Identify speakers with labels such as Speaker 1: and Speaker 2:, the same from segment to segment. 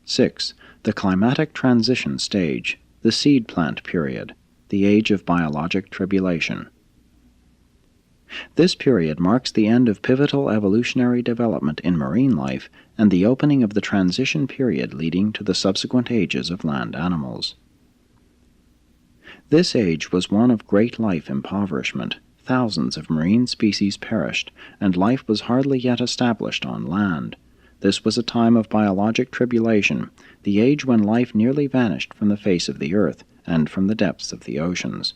Speaker 1: 6. The climatic transition stage, the seed plant period, the age of biologic tribulation. This period marks the end of pivotal evolutionary development in marine life and the opening of the transition period leading to the subsequent ages of land animals. This age was one of great life impoverishment. Thousands of marine species perished, and life was hardly yet established on land. This was a time of biologic tribulation, the age when life nearly vanished from the face of the earth and from the depths of the oceans.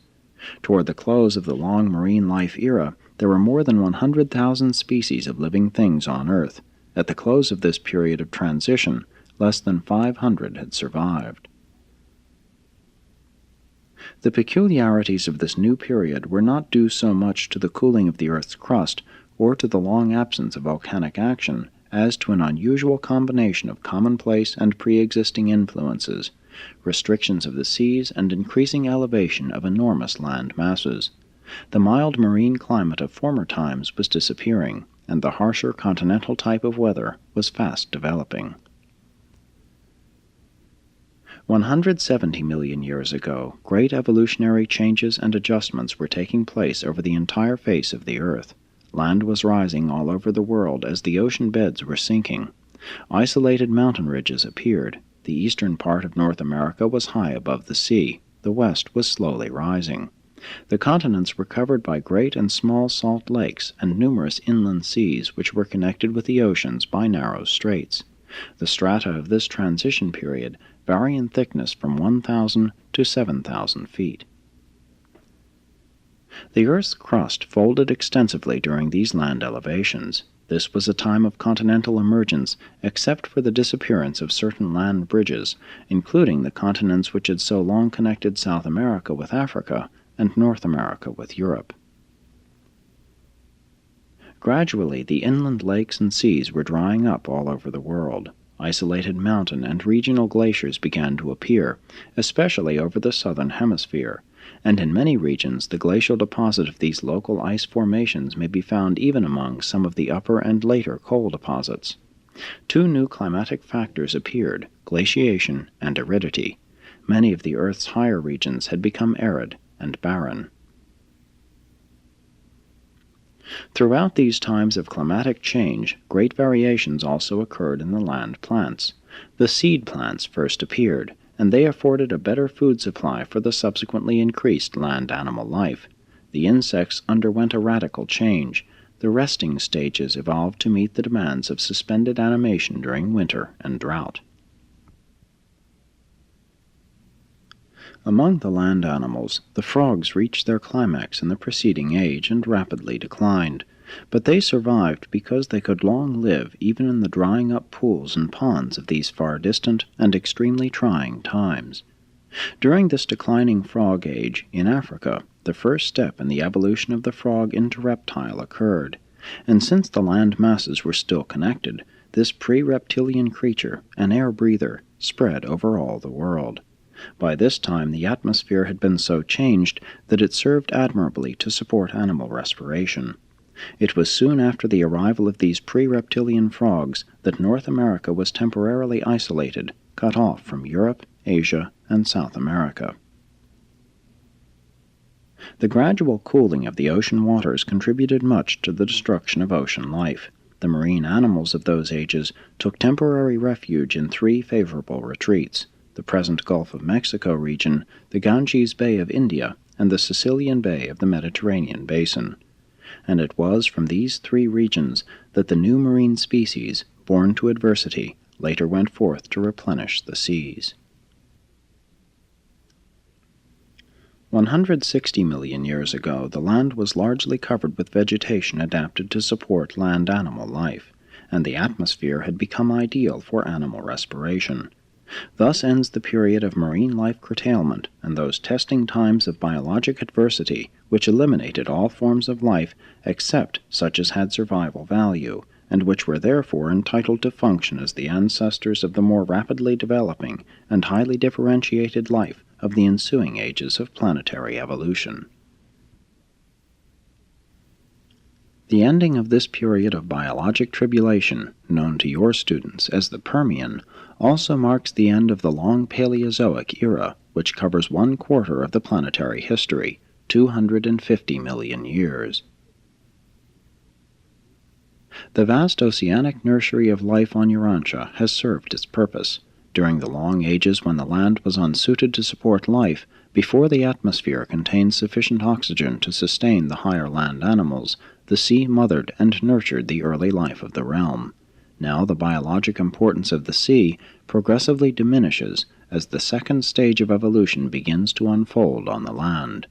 Speaker 1: Toward the close of the long marine life era, there were more than 100,000 species of living things on Earth. At the close of this period of transition, less than 500 had survived. The peculiarities of this new period were not due so much to the cooling of the Earth's crust or to the long absence of volcanic action as to an unusual combination of commonplace and pre-existing influences, restrictions of the seas and increasing elevation of enormous land masses. The mild marine climate of former times was disappearing, and the harsher continental type of weather was fast developing. 170 million years ago, great evolutionary changes and adjustments were taking place over the entire face of the Earth. Land was rising all over the world as the ocean beds were sinking. Isolated mountain ridges appeared. The eastern part of North America was high above the sea. The west was slowly rising. The continents were covered by great and small salt lakes and numerous inland seas which were connected with the oceans by narrow straits. The strata of this transition period vary in thickness from 1,000 to 7,000 feet. The Earth's crust folded extensively during these land elevations. This was a time of continental emergence, except for the disappearance of certain land bridges, including the continents which had so long connected South America with Africa and North America with Europe. Gradually, the inland lakes and seas were drying up all over the world. Isolated mountain and regional glaciers began to appear, especially over the southern hemisphere, and in many regions the glacial deposit of these local ice formations may be found even among some of the upper and later coal deposits. Two new climatic factors appeared, glaciation and aridity. Many of the Earth's higher regions had become arid and barren. Throughout these times of climatic change, great variations also occurred in the land plants. The seed plants first appeared, and they afforded a better food supply for the subsequently increased land animal life. The insects underwent a radical change. The resting stages evolved to meet the demands of suspended animation during winter and drought. Among the land animals, the frogs reached their climax in the preceding age and rapidly declined, but they survived because they could long live even in the drying-up pools and ponds of these far distant and extremely trying times. During this declining frog age, in Africa, the first step in the evolution of the frog into reptile occurred, and since the land masses were still connected, this pre-reptilian creature, an air-breather, spread over all the world. By this time the atmosphere had been so changed that it served admirably to support animal respiration. It was soon after the arrival of these pre-reptilian frogs that North America was temporarily isolated, cut off from Europe, Asia, and South America. The gradual cooling of the ocean waters contributed much to the destruction of ocean life. The marine animals of those ages took temporary refuge in three favorable retreats: the present Gulf of Mexico region, the Ganges Bay of India, and the Sicilian Bay of the Mediterranean basin. And it was from these three regions that the new marine species, born to adversity, later went forth to replenish the seas. 160 million years ago, the land was largely covered with vegetation adapted to support land animal life, and the atmosphere had become ideal for animal respiration. Thus ends the period of marine life curtailment and those testing times of biologic adversity which eliminated all forms of life except such as had survival value, and which were therefore entitled to function as the ancestors of the more rapidly developing and highly differentiated life of the ensuing ages of planetary evolution. The ending of this period of biologic tribulation, known to your students as the Permian, also marks the end of the long Paleozoic era, which covers 1/4 of the planetary history, 250 million years. The vast oceanic nursery of life on Urantia has served its purpose. During the long ages when the land was unsuited to support life, before the atmosphere contained sufficient oxygen to sustain the higher land animals, the sea mothered and nurtured the early life of the realm. Now the biologic importance of the sea progressively diminishes as the second stage of evolution begins to unfold on the land.